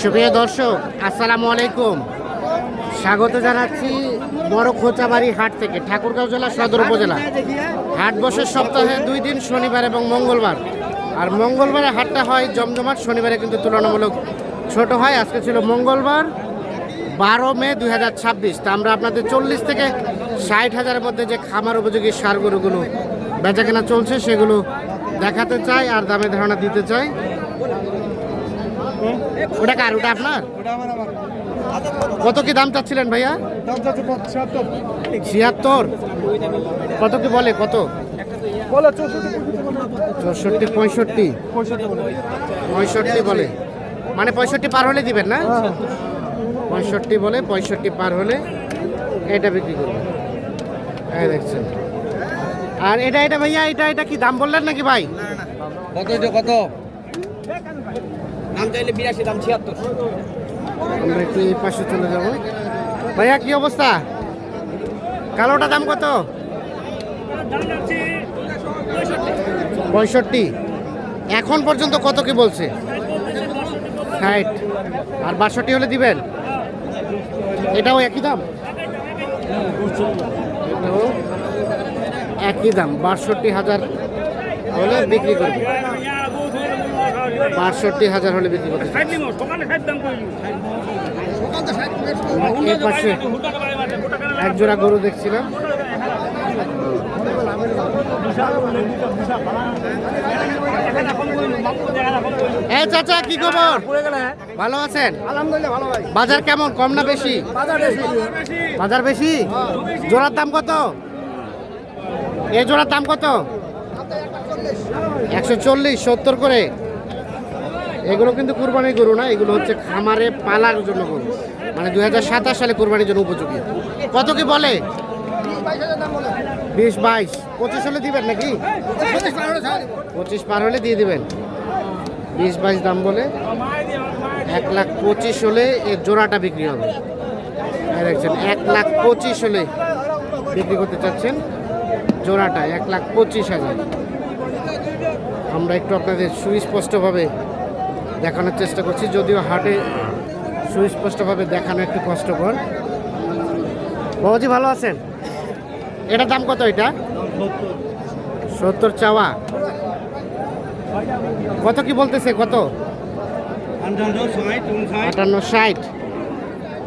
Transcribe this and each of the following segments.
সুপ্রিয় দর্শক, আসসালামু আলাইকুম। স্বাগত জানাচ্ছি বড় খোঁচাবাড়ি হাট থেকে, ঠাকুরগাঁও জেলা সদর উপজেলা। হাট বসে সপ্তাহে 2 দিন, শনিবার এবং মঙ্গলবার। আর মঙ্গলবারে হাটটা হয় জমজমাট, শনিবারে কিন্তু তুলনামূলক ছোট হয়। আজকে ছিল মঙ্গলবার 12 মে 2026। তা আমরা আপনাদের 40 থেকে 60 হাজারের মধ্যে যে খামার উপযোগী সার গরুগুলো বেচাকেনা চলছে সেগুলো দেখাতে চাই আর দামে ধারণা দিতে চাই। ওটা কার? ওটা আপনার? কত কি দাম চাচ্ছিলেন ভাইয়া? 76। কত কি বলে? কত? 64, 65 বলে। মানে 65 পার হলে দিবেন না? 65 বলে, 65 পার হলে এটা বিক্রি করবেন। এই দেখছেন। আর এটা ভাইয়া, এটা কি দাম বললেন নাকি ভাই? কত কত নাম চাইলে 82, দাম 76। আমরা একটু এই পাশে চলে যাব। ভাইয়া কি অবস্থা? কালোটা দাম কত? 65। এখন পর্যন্ত কত কি বলছে? 60 আর 62 হলে দিবেন? এটাও একই দাম? এটাও একই দাম, 62,000 হলে বিক্রি করবে। 62,000 হলে বিক্রি করবে। এই পাশে এক জোড়া গরু দেখছিলাম। এই চাচা, কি খবর? ভালো আছেন? আলহামদুলিল্লাহ ভালো ভাই। বাজার কেমন? কম না বেশি? বাজার বেশি। জোড়ার দাম কত? এই জোড়ার দাম কত? 140, 70 করে। এগুলো কিন্তু কুরবানির গরু না, এগুলো হচ্ছে খামারে পালার জন্য গরু, মানে 2027 সালে কুরবানির জন্য উপযোগী। কত কি বলে? 20, 22, 25 হলে দিবেন নাকি? 25 পার হলে দিয়ে দিবেন। 20, 22 দাম বলে। 1,25,000 হলে এর জোড়াটা বিক্রি হবে। দেখছেন, 1,25,000 হলে বিক্রি করতে চাচ্ছেন জোড়াটা, 1,25,000। আমরা একটু আপনাদের সুস্পষ্টভাবে দেখানোর চেষ্টা করছি, যদিও হাটে সুস্পষ্টভাবে দেখানো একটু কষ্টকর। বাবাজি ভালো আছেন? এটার দাম কত? এটা 70 চাওয়া। কত কি বলতেছে? কত? 58, 60।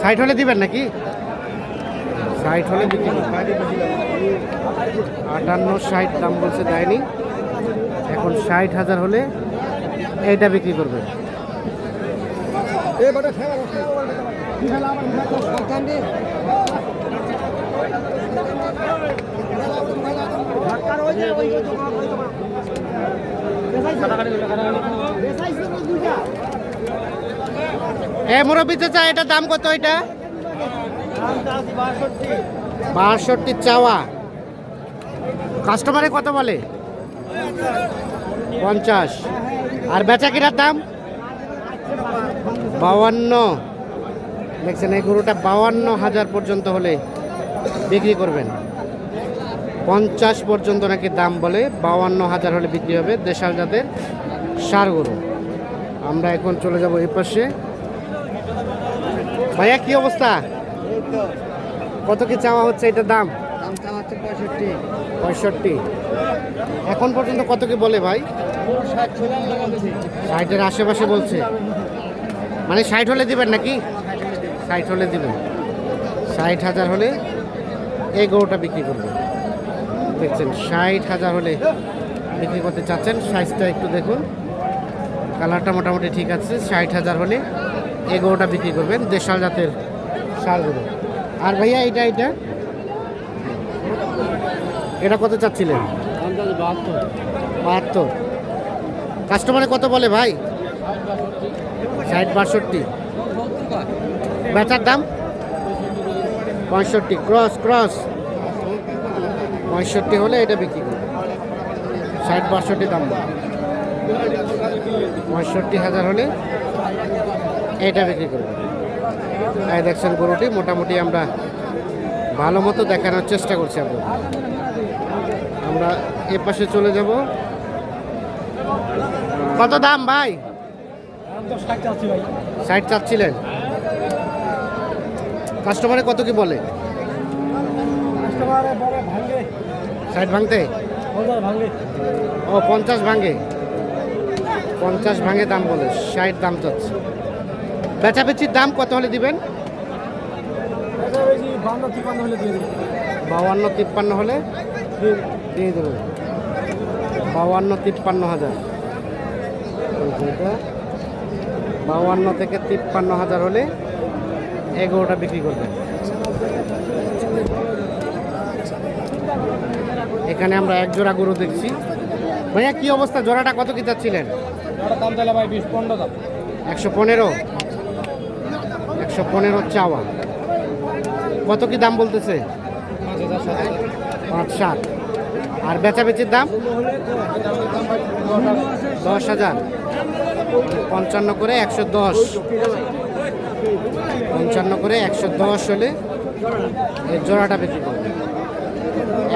60 হলে দিবেন নাকি? 60 হলে বিক্রি। 58, 60 দাম বলছে, দেয়নি। এখন 60,000 হলে এইটা বিক্রি করবে। মুরব্বী চাচা, এটার দাম কত? এটা 62 চাওয়া। কাস্টমারে কত বলে? 50। আর বেচা কিনার দাম 52। দেখছেন, এই গরুটা 52,000 পর্যন্ত হলে বিক্রি করবেন। 50 পর্যন্ত নাকি দাম বলে, 52,000 হলে বিক্রি হবে। দেশাল জাতের ষাঁড় গরু। আমরা এখন চলে যাব এই পাশে। ভাইয়া কি অবস্থা? কত কি চাওয়া হচ্ছে এটার দাম? 65। এখন পর্যন্ত কত কি বলে ভাই? 60-এর আশেপাশে বলছে। মানে 60 হলে দিবেন নাকি? 60 হলে দিবেন। 60,000 হলে এই গরুটা বিক্রি করবেন। দেখছেন, 60,000 হলে বিক্রি করতে চাচ্ছেন। সাইজটা একটু দেখুন, কালারটা মোটামুটি ঠিক আছে। 60,000 হলে এই গরুটা বিক্রি করবেন, দেশাল জাতের ষাঁড় গরু। আর ভাইয়া এটা এটা কত চাচ্ছিলেন? 72। কাস্টমারে কত বলে ভাই? 60, 62। বেচার দাম 65। ক্রস 65 হলে এটা বিক্রি করবে। 60, 62 দাম। 65,000 হলে এটা বিক্রি করবে। এই দেখছেন গরুটি, মোটামুটি আমরা ভালো মতো দেখানোর চেষ্টা করছি আপনাদের। আমরা এ পাশে চলে যাব। কত দাম ভাই? 60 চাচ্ছিলেন, কাস্টমারে কত কি বলে? 60 ভাঙতে, ও 50 ভাঙে, 50 ভাঙে দাম বলে, 60 দাম চাচ্ছে। বেচাবেচির দাম কত হলে দিবেন? 52-53 হলে দিয়ে দেবেন। 52-53 হাজার, 52 থেকে 53 হাজার হলে 11টা বিক্রি করবেন। এখানে আমরা এক জোড়া গরু দেখছি। ভাইয়া কি অবস্থা, জোড়াটা কত কি চাচ্ছিলেন? দাম চাইলে ভাই 20-15 দাম। 115 চাওয়া, কত কি দাম বলতেছে? 5-7। আর বেচাবেচির দাম 10,000, 55 করে 110, 55 করে 110 হলে এই জোড়াটা বিক্রি করবে।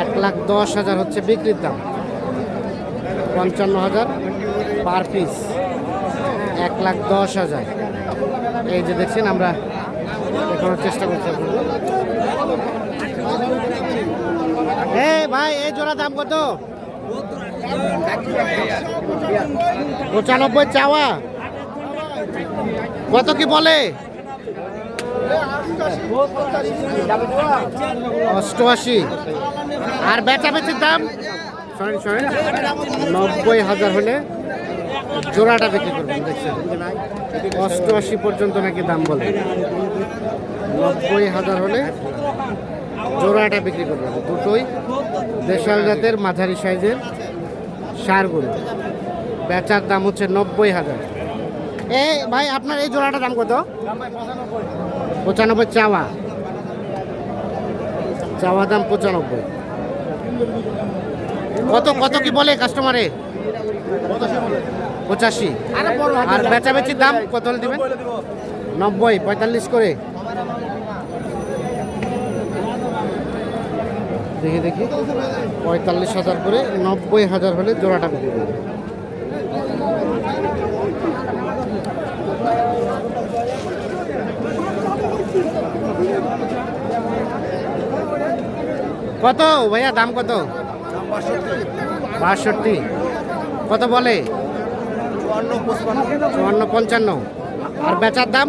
1,10,000 হচ্ছে বিক্রির দাম, 55,000 পার পিস, 1,10,000। এই যে দেখছেন আমরা দেখানোর চেষ্টা করছি। ভাই এই জোড়া দাম কত? 95 চাওয়া, কত কি বলে? 88। আর বেচাবেচির দাম 90,000 হলে জোড়াটা বিক্রি করবেন। দেখছেন 88 পর্যন্ত নাকি দাম বলে, 90,000 হলে জোড়াটা বিক্রি করবেন। দুটোই দেশাল জাতের মাঝারি সাইজের ষাঁড় গরু, বেচার দাম হচ্ছে 90,000। ভাই আপনার এই জোড়াটার দাম কত? 95 চাওয়া, চাওয়া দাম 95। কত কি বলে কাস্টমারে? 85। আর বেচাবেচির দাম কত হলে দিবেন? 90, 45 করে। দেখি 45,000 করে, 90,000 হলে জোড়াটা বিক্রি করবে। কত ভাইয়া দাম কত? 62। কত বলে? 54-55। আর বেচার দাম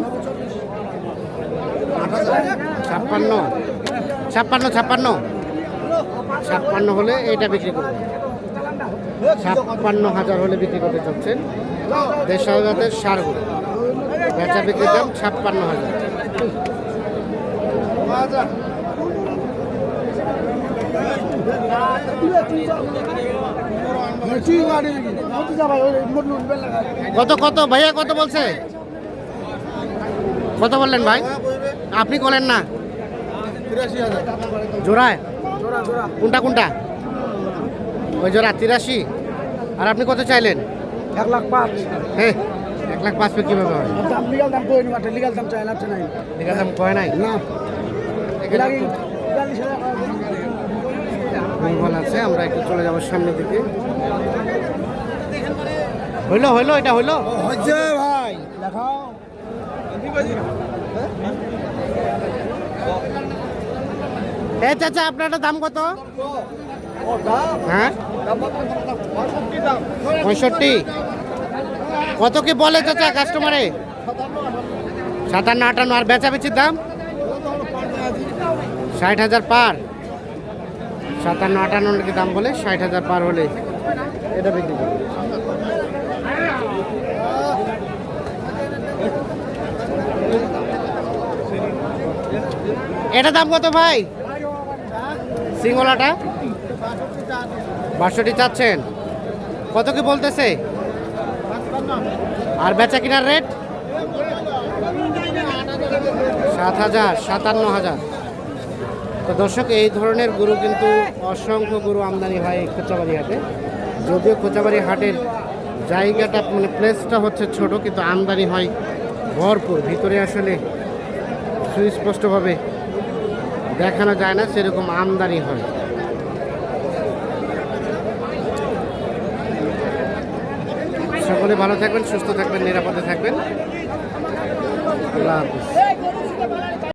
56 হলে এইটা বিক্রি করবে। 56,000 হলে বিক্রি করতে চাচ্ছেন দেশাল জাতের ষাঁড় গরু, বেচা বিক্রির দাম 56,000। কত ভাইয়া কত বলছে? কত বললেন ভাই? আপনি বলেন না। 83,000 জোড়ায়? কোনটা? ওই জোড়া 83। আর আপনি কত চাইলেন? 1,05,000। হ্যাঁ 1,05,000 কিভাবে হয়? লিগাল দাম কই না, লিগাল দাম চাই না নাই। লিগাল দাম কয় নাই না, ভালো আছে। আমরা একটু চলে যাবো সামনের দিকে। হইলো এটা হইলো হচ্ছে ভাই, দেখাও। চাচা আপনার দাম কত? হ্যাঁ 65। কত কি বলে চাচা কাস্টমারে? 57-58। আর বেচাবেচির দাম 60,000 পার। 57-58 নাকি দাম বলে, 60,000 পার হলে এটা বিক্রি করবে। এটা দাম কত ভাই? সিঙ্গলাটা 62 চাচ্ছেন, কত কি বলতেছে? আর বেচা কিনার রেট 7,000, 57,000। তো দর্শক এই ধরনের গরু কিন্তু অসংখ্য গরু আমদানি হয় এই খোঁচাবাড়ি হাটে। যদিও খোঁচাবাড়ি হাটের জায়গাটা মানে প্লেসটা হচ্ছে ছোট, কিন্তু আমদানি হয় ভরপুর। ভিতরে আসলে সুস্পষ্টভাবে দেখানো যায় না, সেরকম আমদানি হয়। সকলে ভালো থাকবেন, সুস্থ থাকবেন, নিরাপদে থাকবেন। আল্লাহ হাফিজ।